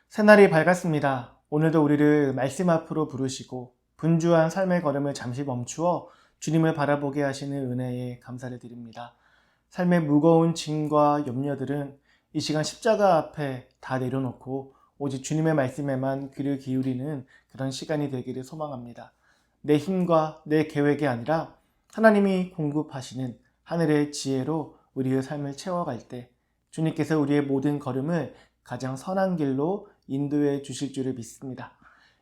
새날이 밝았습니다. 오늘도 우리를 말씀 앞으로 부르시고 분주한 삶의 걸음을 잠시 멈추어 주님을 바라보게 하시는 은혜에 감사를 드립니다. 삶의 무거운 짐과 염려들은 이 시간 십자가 앞에 다 내려놓고 오직 주님의 말씀에만 귀를 기울이는 그런 시간이 되기를 소망합니다. 내 힘과 내 계획이 아니라 하나님이 공급하시는 하늘의 지혜로 우리의 삶을 채워갈 때 주님께서 우리의 모든 걸음을 가장 선한 길로 인도해 주실 줄을 믿습니다.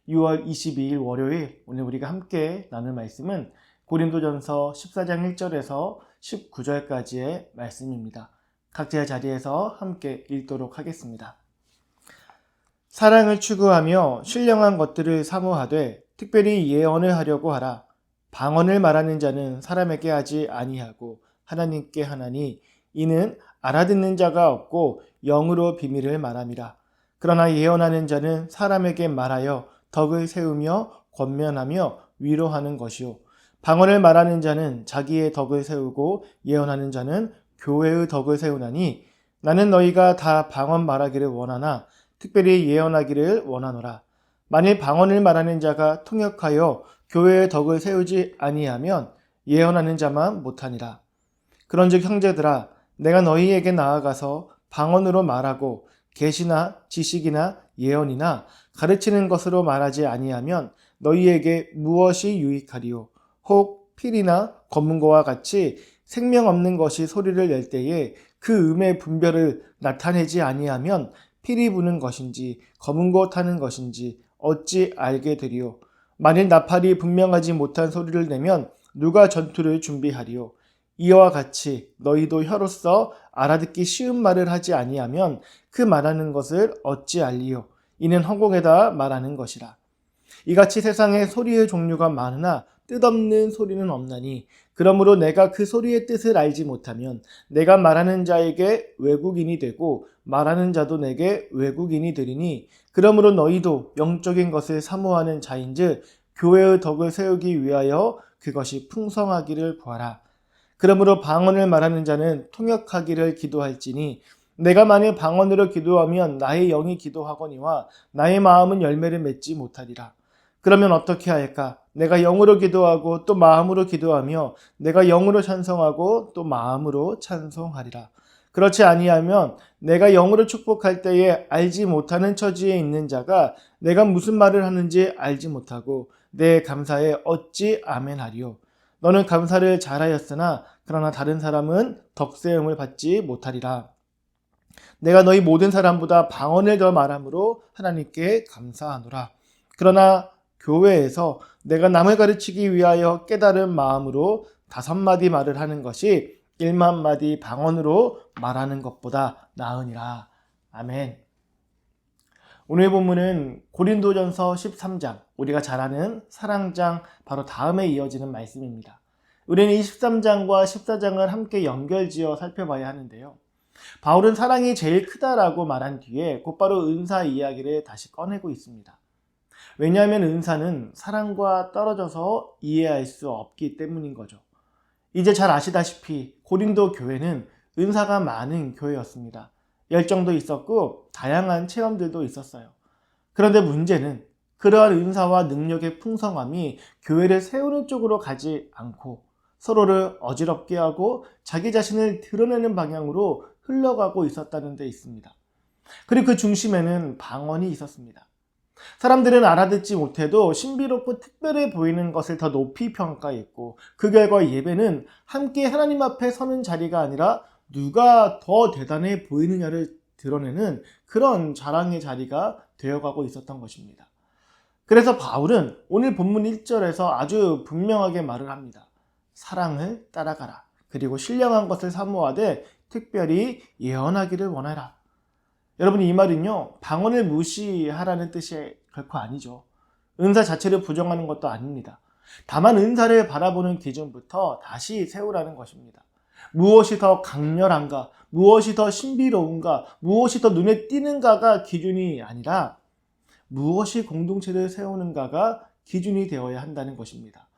6월 22일 월요일 오늘 우리가 함께 나눌 말씀은 고린도전서 14장 1절에서 19절까지의 말씀입니다. 각자의 자리에서 함께 읽도록 하겠습니다. 사랑을 추구하며 신령한 것들을 사모하되 특별히 예언을 하려고 하라. 방언을 말하는 자는 사람에게 하지 아니하고 하나님께 하나니 이는 알아듣는 자가 없고 영으로 비밀을 말함이라. 그러나 예언하는 자는 사람에게 말하여 덕을 세우며 권면하며 위로하는 것이요. 방언을 말하는 자는 자기의 덕을 세우고 예언하는 자는 교회의 덕을 세우나니 나는 너희가 다 방언 말하기를 원하나 특별히 예언하기를 원하노라. 만일 방언을 말하는 자가 통역하여 교회의 덕을 세우지 아니하면 예언하는 자만 못하니라. 그런즉 형제들아 내가 너희에게 나아가서 방언으로 말하고 계시나 지식이나 예언이나 가르치는 것으로 말하지 아니하면 너희에게 무엇이 유익하리요? 혹 필이나 검은고와 같이 생명 없는 것이 소리를 낼 때에 그 음의 분별을 나타내지 아니하면 필이 부는 것인지 검은고 타는 것인지 어찌 알게 되리요? 만일 나팔이 분명하지 못한 소리를 내면 누가 전투를 준비하리요? 이와 같이 너희도 혀로서 알아듣기 쉬운 말을 하지 아니하면 그 말하는 것을 어찌 알리요? 이는 허공에다 말하는 것이라. 이같이 세상에 소리의 종류가 많으나 뜻없는 소리는 없나니 그러므로 내가 그 소리의 뜻을 알지 못하면 내가 말하는 자에게 외국인이 되고 말하는 자도 내게 외국인이 되리니 그러므로 너희도 영적인 것을 사모하는 자인즉 교회의 덕을 세우기 위하여 그것이 풍성하기를 구하라. 그러므로 방언을 말하는 자는 통역하기를 기도할지니 내가 만일 방언으로 기도하면 나의 영이 기도하거니와 나의 마음은 열매를 맺지 못하리라. 그러면 어떻게 할까? 내가 영으로 기도하고 또 마음으로 기도하며 내가 영으로 찬송하고 또 마음으로 찬송하리라. 그렇지 아니하면 내가 영으로 축복할 때에 알지 못하는 처지에 있는 자가 내가 무슨 말을 하는지 알지 못하고 내 감사에 어찌 아멘하리요. 너는 감사를 잘하였으나 그러나 다른 사람은 덕세움을 받지 못하리라. 내가 너희 모든 사람보다 방언을 더 말함으로 하나님께 감사하노라. 그러나 교회에서 내가 남을 가르치기 위하여 깨달은 마음으로 5마디 말을 하는 것이 1만 마디 방언으로 말하는 것보다 나으니라. 아멘. 오늘 본문은 고린도전서 13장, 우리가 잘 아는 사랑장 바로 다음에 이어지는 말씀입니다. 우리는 이 13장과 14장을 함께 연결지어 살펴봐야 하는데요. 바울은 사랑이 제일 크다라고 말한 뒤에 곧바로 은사 이야기를 다시 꺼내고 있습니다. 왜냐하면 은사는 사랑과 떨어져서 이해할 수 없기 때문인 거죠. 이제 잘 아시다시피 고린도 교회는 은사가 많은 교회였습니다. 열정도 있었고 다양한 체험들도 있었어요. 그런데 문제는 그러한 은사와 능력의 풍성함이 교회를 세우는 쪽으로 가지 않고 서로를 어지럽게 하고 자기 자신을 드러내는 방향으로 흘러가고 있었다는 데 있습니다. 그리고 그 중심에는 방언이 있었습니다. 사람들은 알아듣지 못해도 신비롭고 특별해 보이는 것을 더 높이 평가했고 그 결과 예배는 함께 하나님 앞에 서는 자리가 아니라 누가 더 대단해 보이느냐를 드러내는 그런 자랑의 자리가 되어가고 있었던 것입니다. 그래서 바울은 오늘 본문 1절에서 아주 분명하게 말을 합니다. 사랑을 따라가라. 그리고 신령한 것을 사모하되 특별히 예언하기를 원하라. 여러분 이 말은요 방언을 무시하라는 뜻이 결코 아니죠. 은사 자체를 부정하는 것도 아닙니다. 다만 은사를 바라보는 기준부터 다시 세우라는 것입니다. 무엇이 더 강렬한가, 무엇이 더 신비로운가, 무엇이 더 눈에 띄는가가 기준이 아니라 무엇이 공동체를 세우는가가 기준이 되어야 한다는 것입니다.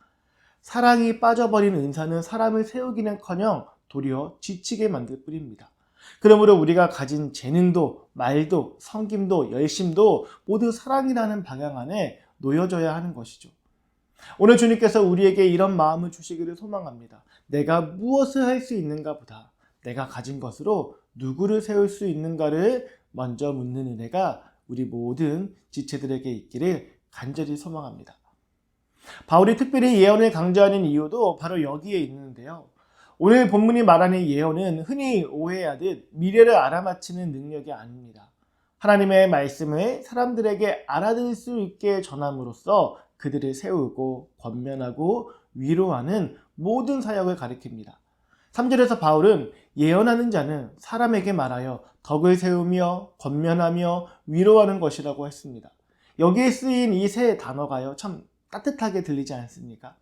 사랑이 빠져버린 은사는 사람을 세우기는커녕 도리어 지치게 만들 뿐입니다. 그러므로 우리가 가진 재능도, 말도, 섬김도, 열심도 모두 사랑이라는 방향 안에 놓여져야 하는 것이죠. 오늘 주님께서 우리에게 이런 마음을 주시기를 소망합니다. 내가 무엇을 할 수 있는가 보다 내가 가진 것으로 누구를 세울 수 있는가를 먼저 묻는 은혜가 우리 모든 지체들에게 있기를 간절히 소망합니다. 바울이 특별히 예언을 강조하는 이유도 바로 여기에 있는데요. 오늘 본문이 말하는 예언은 흔히 오해하듯 미래를 알아맞히는 능력이 아닙니다. 하나님의 말씀을 사람들에게 알아들을 수 있게 전함으로써 그들을 세우고 권면하고 위로하는 모든 사역을 가리킵니다. 3절에서 바울은 예언하는 자는 사람에게 말하여 덕을 세우며 권면하며 위로하는 것이라고 했습니다. 여기에 쓰인 이 세 단어가요, 참 따뜻하게 들리지 않습니까?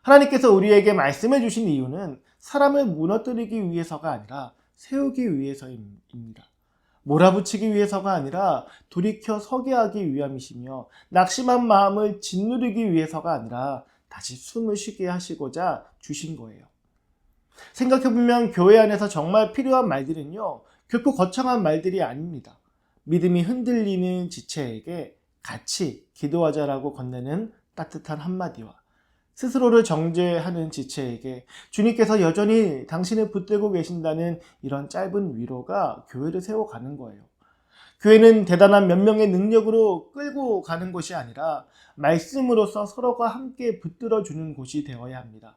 하나님께서 우리에게 말씀해 주신 이유는 사람을 무너뜨리기 위해서가 아니라 세우기 위해서입니다. 몰아붙이기 위해서가 아니라 돌이켜 서게 하기 위함이시며 낙심한 마음을 짓누르기 위해서가 아니라 다시 숨을 쉬게 하시고자 주신 거예요. 생각해보면 교회 안에서 정말 필요한 말들은요, 결코 거창한 말들이 아닙니다. 믿음이 흔들리는 지체에게 같이 기도하자라고 건네는 따뜻한 한마디와 스스로를 정죄하는 지체에게 주님께서 여전히 당신을 붙들고 계신다는 이런 짧은 위로가 교회를 세워가는 거예요. 교회는 대단한 몇 명의 능력으로 끌고 가는 것이 아니라 말씀으로서 서로가 함께 붙들어주는 곳이 되어야 합니다.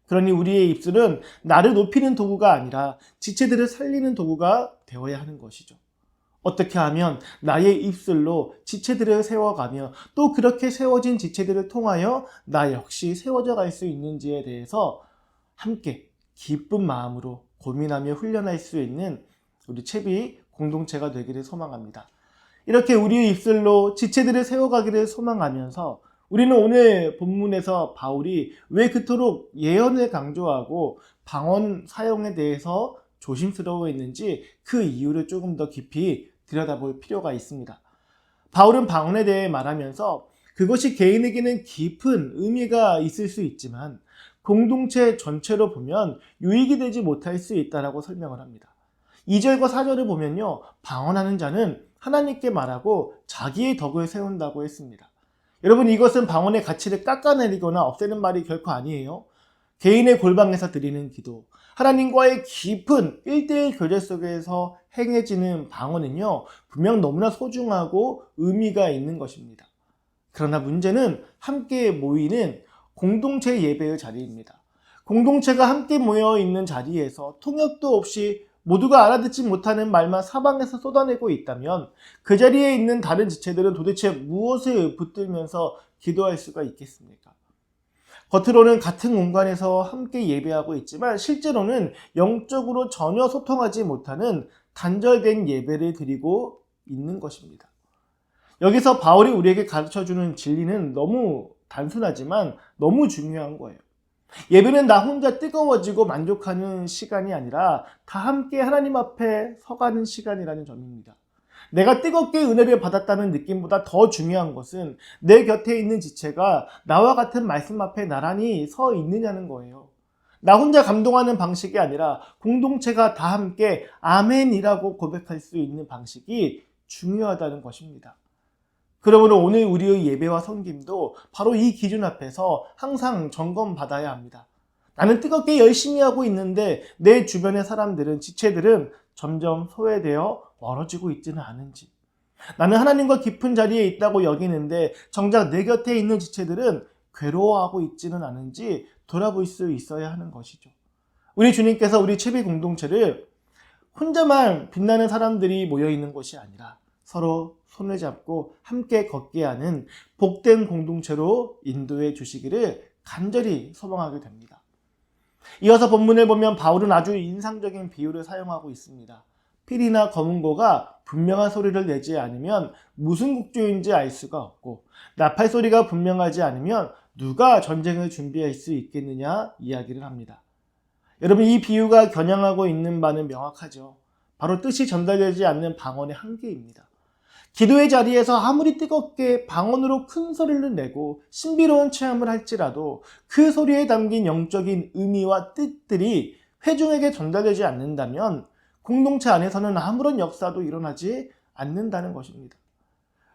그러니 우리의 입술은 나를 높이는 도구가 아니라 지체들을 살리는 도구가 되어야 하는 것이죠. 어떻게 하면 나의 입술로 지체들을 세워가며 또 그렇게 세워진 지체들을 통하여 나 역시 세워져 갈 수 있는지에 대해서 함께 기쁜 마음으로 고민하며 훈련할 수 있는 우리 채비 공동체가 되기를 소망합니다. 이렇게 우리의 입술로 지체들을 세워가기를 소망하면서 우리는 오늘 본문에서 바울이 왜 그토록 예언을 강조하고 방언 사용에 대해서 조심스러워했는지 그 이유를 조금 더 깊이 들여다볼 필요가 있습니다. 바울은 방언에 대해 말하면서 그것이 개인에게는 깊은 의미가 있을 수 있지만 공동체 전체로 보면 유익이 되지 못할 수 있다고 설명을 합니다. 2절과 4절을 보면요, 방언하는 자는 하나님께 말하고 자기의 덕을 세운다고 했습니다. 여러분, 이것은 방언의 가치를 깎아내리거나 없애는 말이 결코 아니에요. 개인의 골방에서 드리는 기도, 하나님과의 깊은 1:1 교제 속에서 행해지는 방언은요, 분명 너무나 소중하고 의미가 있는 것입니다. 그러나 문제는 함께 모이는 공동체 예배의 자리입니다. 공동체가 함께 모여 있는 자리에서 통역도 없이 모두가 알아듣지 못하는 말만 사방에서 쏟아내고 있다면 그 자리에 있는 다른 지체들은 도대체 무엇을 붙들면서 기도할 수가 있겠습니까? 겉으로는 같은 공간에서 함께 예배하고 있지만 실제로는 영적으로 전혀 소통하지 못하는 단절된 예배를 드리고 있는 것입니다. 여기서 바울이 우리에게 가르쳐주는 진리는 너무 단순하지만 너무 중요한 거예요. 예배는 나 혼자 뜨거워지고 만족하는 시간이 아니라 다 함께 하나님 앞에 서가는 시간이라는 점입니다. 내가 뜨겁게 은혜를 받았다는 느낌보다 더 중요한 것은 내 곁에 있는 지체가 나와 같은 말씀 앞에 나란히 서 있느냐는 거예요. 나 혼자 감동하는 방식이 아니라 공동체가 다 함께 아멘이라고 고백할 수 있는 방식이 중요하다는 것입니다. 그러므로 오늘 우리의 예배와 섬김도 바로 이 기준 앞에서 항상 점검받아야 합니다. 나는 뜨겁게 열심히 하고 있는데 내 주변의 사람들은, 지체들은 점점 소외되어 멀어지고 있지는 않은지, 나는 하나님과 깊은 자리에 있다고 여기는데 정작 내 곁에 있는 지체들은 괴로워하고 있지는 않은지 돌아볼 수 있어야 하는 것이죠. 우리 주님께서 우리 채비 공동체를 혼자만 빛나는 사람들이 모여있는 곳이 아니라 서로 손을 잡고 함께 걷게 하는 복된 공동체로 인도해 주시기를 간절히 소망하게 됩니다. 이어서 본문을 보면 바울은 아주 인상적인 비유를 사용하고 있습니다. 필이나 검은고가 분명한 소리를 내지 않으면 무슨 국조인지 알 수가 없고, 나팔 소리가 분명하지 않으면 누가 전쟁을 준비할 수 있겠느냐 이야기를 합니다. 여러분, 이 비유가 겨냥하고 있는 바는 명확하죠. 바로 뜻이 전달되지 않는 방언의 한계입니다. 기도의 자리에서 아무리 뜨겁게 방언으로 큰 소리를 내고 신비로운 체험을 할지라도 그 소리에 담긴 영적인 의미와 뜻들이 회중에게 전달되지 않는다면 공동체 안에서는 아무런 역사도 일어나지 않는다는 것입니다.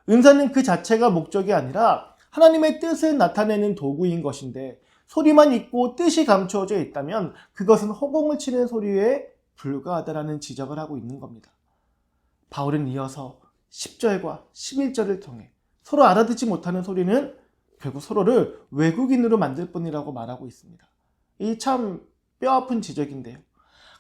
은사는 그 자체가 목적이 아니라 하나님의 뜻을 나타내는 도구인 것인데 소리만 있고 뜻이 감추어져 있다면 그것은 허공을 치는 소리에 불과하다라는 지적을 하고 있는 겁니다. 바울은 이어서 10절과 11절을 통해 서로 알아듣지 못하는 소리는 결국 서로를 외국인으로 만들 뿐이라고 말하고 있습니다. 이 참 뼈아픈 지적인데요.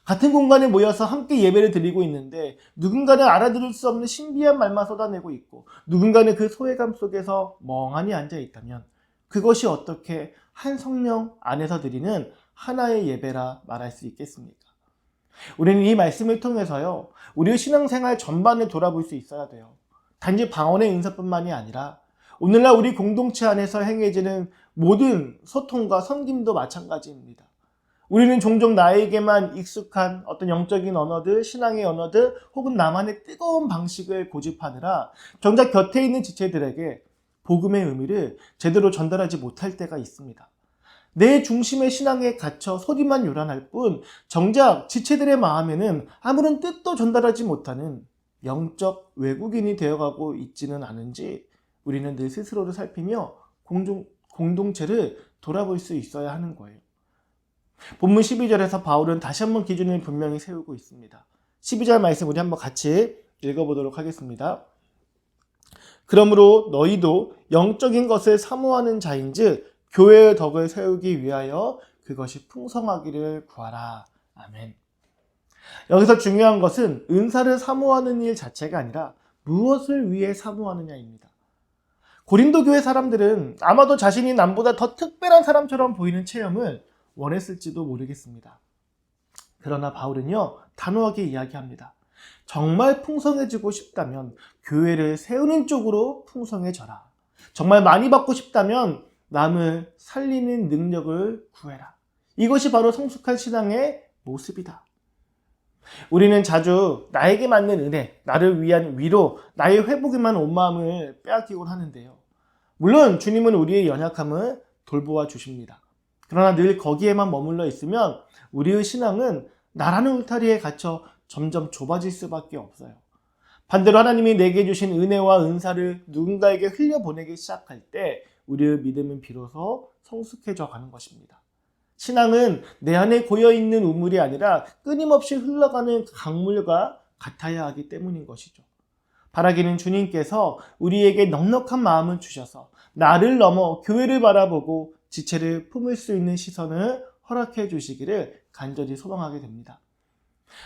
같은 공간에 모여서 함께 예배를 드리고 있는데 누군가는 알아들을 수 없는 신비한 말만 쏟아내고 있고 누군가는 그 소외감 속에서 멍하니 앉아 있다면 그것이 어떻게 한 성령 안에서 드리는 하나의 예배라 말할 수 있겠습니까? 우리는 이 말씀을 통해서요, 우리의 신앙생활 전반을 돌아볼 수 있어야 돼요. 단지 방언의 은사뿐만이 아니라 오늘날 우리 공동체 안에서 행해지는 모든 소통과 섬김도 마찬가지입니다. 우리는 종종 나에게만 익숙한 어떤 영적인 언어들, 신앙의 언어들, 혹은 나만의 뜨거운 방식을 고집하느라 정작 곁에 있는 지체들에게 복음의 의미를 제대로 전달하지 못할 때가 있습니다. 내 중심의 신앙에 갇혀 소리만 요란할 뿐 정작 지체들의 마음에는 아무런 뜻도 전달하지 못하는 영적 외국인이 되어가고 있지는 않은지 우리는 늘 스스로를 살피며 공동체를 돌아볼 수 있어야 하는 거예요. 본문 12절에서 바울은 다시 한번 기준을 분명히 세우고 있습니다. 12절 말씀 우리 한번 같이 읽어보도록 하겠습니다. 그러므로 너희도 영적인 것을 사모하는 자인즉 교회의 덕을 세우기 위하여 그것이 풍성하기를 구하라. 아멘. 여기서 중요한 것은 은사를 사모하는 일 자체가 아니라 무엇을 위해 사모하느냐입니다. 고린도 교회 사람들은 아마도 자신이 남보다 더 특별한 사람처럼 보이는 체험을 원했을지도 모르겠습니다. 그러나 바울은요, 단호하게 이야기합니다. 정말 풍성해지고 싶다면 교회를 세우는 쪽으로 풍성해져라. 정말 많이 받고 싶다면 남을 살리는 능력을 구해라. 이것이 바로 성숙한 신앙의 모습이다. 우리는 자주 나에게 맞는 은혜, 나를 위한 위로, 나의 회복에만 온 마음을 빼앗기곤 하는데요. 물론 주님은 우리의 연약함을 돌보아 주십니다. 그러나 늘 거기에만 머물러 있으면 우리의 신앙은 나라는 울타리에 갇혀 점점 좁아질 수밖에 없어요. 반대로 하나님이 내게 주신 은혜와 은사를 누군가에게 흘려보내기 시작할 때 우리의 믿음은 비로소 성숙해져 가는 것입니다. 신앙은 내 안에 고여있는 우물이 아니라 끊임없이 흘러가는 강물과 같아야 하기 때문인 것이죠. 바라기는 주님께서 우리에게 넉넉한 마음을 주셔서 나를 넘어 교회를 바라보고 지체를 품을 수 있는 시선을 허락해 주시기를 간절히 소망하게 됩니다.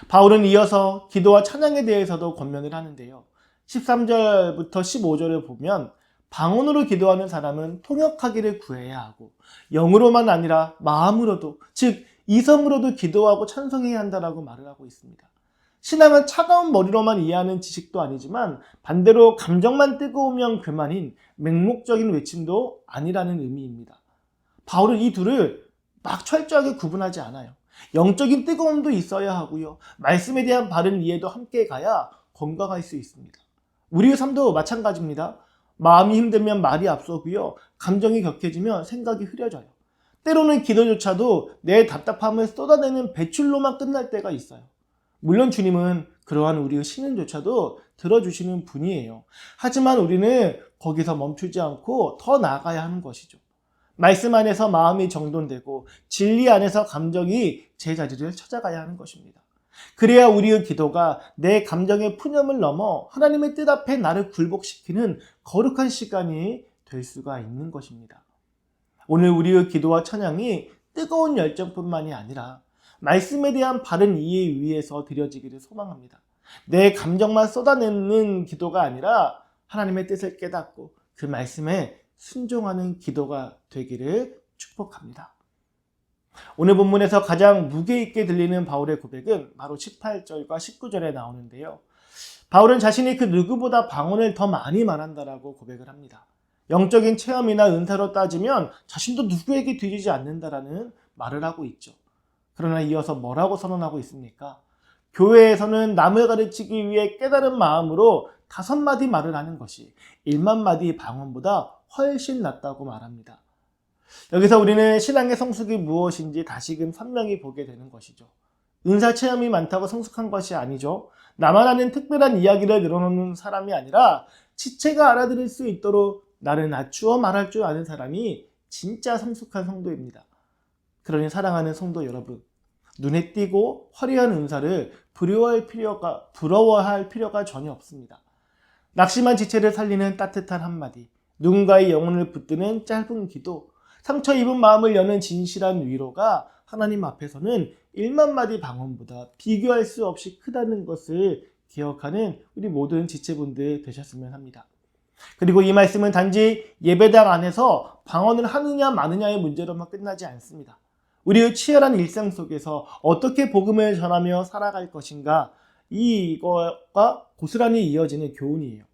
바울은 이어서 기도와 찬양에 대해서도 권면을 하는데요. 13절부터 15절을 보면 방언으로 기도하는 사람은 통역하기를 구해야 하고 영으로만 아니라 마음으로도, 즉 이성으로도 기도하고 찬송해야 한다라고 말을 하고 있습니다. 신앙은 차가운 머리로만 이해하는 지식도 아니지만 반대로 감정만 뜨거우면 그만인 맹목적인 외침도 아니라는 의미입니다. 바울은 이 둘을 막 철저하게 구분하지 않아요. 영적인 뜨거움도 있어야 하고요. 말씀에 대한 바른 이해도 함께 가야 건강할 수 있습니다. 우리의 삶도 마찬가지입니다. 마음이 힘들면 말이 앞서고요. 감정이 격해지면 생각이 흐려져요. 때로는 기도조차도 내 답답함을 쏟아내는 배출로만 끝날 때가 있어요. 물론 주님은 그러한 우리의 신음조차도 들어주시는 분이에요. 하지만 우리는 거기서 멈추지 않고 더 나아가야 하는 것이죠. 말씀 안에서 마음이 정돈되고 진리 안에서 감정이 제자리를 찾아가야 하는 것입니다. 그래야 우리의 기도가 내 감정의 푸념을 넘어 하나님의 뜻 앞에 나를 굴복시키는 거룩한 시간이 될 수가 있는 것입니다. 오늘 우리의 기도와 찬양이 뜨거운 열정뿐만이 아니라 말씀에 대한 바른 이해 위에서 드려지기를 소망합니다. 내 감정만 쏟아내는 기도가 아니라 하나님의 뜻을 깨닫고 그 말씀에 순종하는 기도가 되기를 축복합니다. 오늘 본문에서 가장 무게 있게 들리는 바울의 고백은 바로 18절과 19절에 나오는데요. 바울은 자신이 그 누구보다 방언을 더 많이 말한다라고 고백을 합니다. 영적인 체험이나 은사로 따지면 자신도 누구에게 뒤지지 않는다라는 말을 하고 있죠. 그러나 이어서 뭐라고 선언하고 있습니까? 교회에서는 남을 가르치기 위해 깨달은 마음으로 5마디 말을 하는 것이 1만 마디 방언보다 훨씬 낫다고 말합니다. 여기서 우리는 신앙의 성숙이 무엇인지 다시금 선명히 보게 되는 것이죠. 은사 체험이 많다고 성숙한 것이 아니죠. 나만 아는 특별한 이야기를 늘어놓는 사람이 아니라 지체가 알아들을 수 있도록 나를 낮추어 말할 줄 아는 사람이 진짜 성숙한 성도입니다. 그러니 사랑하는 성도 여러분, 눈에 띄고 화려한 은사를 부러워할 필요가 전혀 없습니다. 낙심한 지체를 살리는 따뜻한 한마디, 누군가의 영혼을 붙드는 짧은 기도, 상처 입은 마음을 여는 진실한 위로가 하나님 앞에서는 1만 마디 방언보다 비교할 수 없이 크다는 것을 기억하는 우리 모든 지체분들 되셨으면 합니다. 그리고 이 말씀은 단지 예배당 안에서 방언을 하느냐 마느냐의 문제로만 끝나지 않습니다. 우리의 치열한 일상 속에서 어떻게 복음을 전하며 살아갈 것인가, 이거가 고스란히 이어지는 교훈이에요.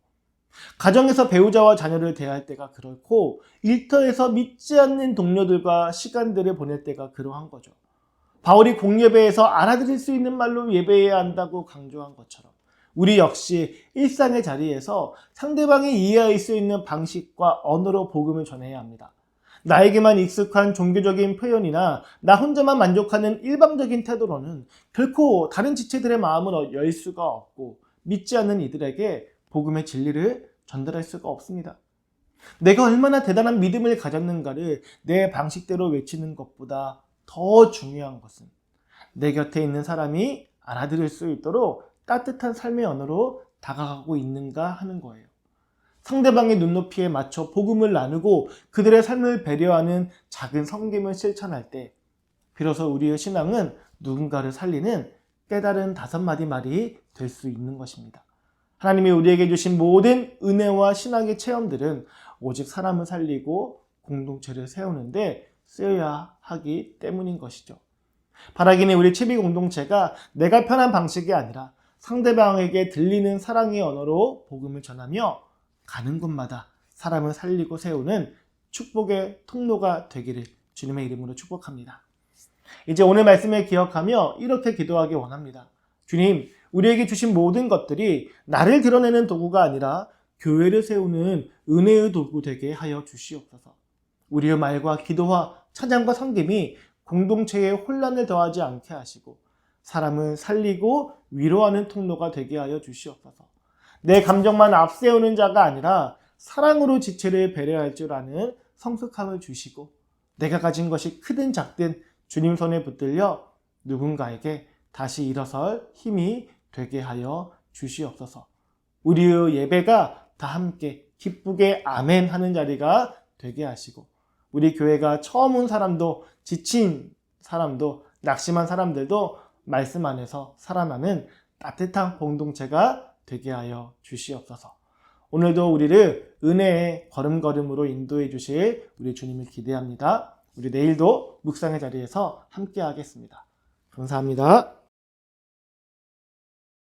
가정에서 배우자와 자녀를 대할 때가 그렇고, 일터에서 믿지 않는 동료들과 시간들을 보낼 때가 그러한 거죠. 바울이 공예배에서 알아들을 수 있는 말로 예배해야 한다고 강조한 것처럼 우리 역시 일상의 자리에서 상대방이 이해할 수 있는 방식과 언어로 복음을 전해야 합니다. 나에게만 익숙한 종교적인 표현이나 나 혼자만 만족하는 일방적인 태도로는 결코 다른 지체들의 마음을 열 수가 없고, 믿지 않는 이들에게 복음의 진리를 전달할 수가 없습니다. 내가 얼마나 대단한 믿음을 가졌는가를 내 방식대로 외치는 것보다 더 중요한 것은 내 곁에 있는 사람이 알아들을 수 있도록 따뜻한 삶의 언어로 다가가고 있는가 하는 거예요. 상대방의 눈높이에 맞춰 복음을 나누고 그들의 삶을 배려하는 작은 섬김을 실천할 때 비로소 우리의 신앙은 누군가를 살리는 깨달은 5마디 말이 될 수 있는 것입니다. 하나님이 우리에게 주신 모든 은혜와 신앙의 체험들은 오직 사람을 살리고 공동체를 세우는데 쓰여야 하기 때문인 것이죠. 바라기는 우리 채비 공동체가 내가 편한 방식이 아니라 상대방에게 들리는 사랑의 언어로 복음을 전하며 가는 곳마다 사람을 살리고 세우는 축복의 통로가 되기를 주님의 이름으로 축복합니다. 이제 오늘 말씀을 기억하며 이렇게 기도하기 원합니다. 주님, 우리에게 주신 모든 것들이 나를 드러내는 도구가 아니라 교회를 세우는 은혜의 도구 되게 하여 주시옵소서. 우리의 말과 기도와 찬양과 섬김이 공동체에 혼란을 더하지 않게 하시고 사람을 살리고 위로하는 통로가 되게 하여 주시옵소서. 내 감정만 앞세우는 자가 아니라 사랑으로 지체를 배려할 줄 아는 성숙함을 주시고, 내가 가진 것이 크든 작든 주님 손에 붙들려 누군가에게 다시 일어설 힘이 되게 하여 주시옵소서. 우리의 예배가 다 함께 기쁘게 아멘 하는 자리가 되게 하시고, 우리 교회가 처음 온 사람도 지친 사람도 낙심한 사람들도 말씀 안에서 살아나는 따뜻한 공동체가 되게 하여 주시옵소서. 오늘도 우리를 은혜의 걸음걸음으로 인도해 주실 우리 주님을 기대합니다. 우리 내일도 묵상의 자리에서 함께 하겠습니다. 감사합니다.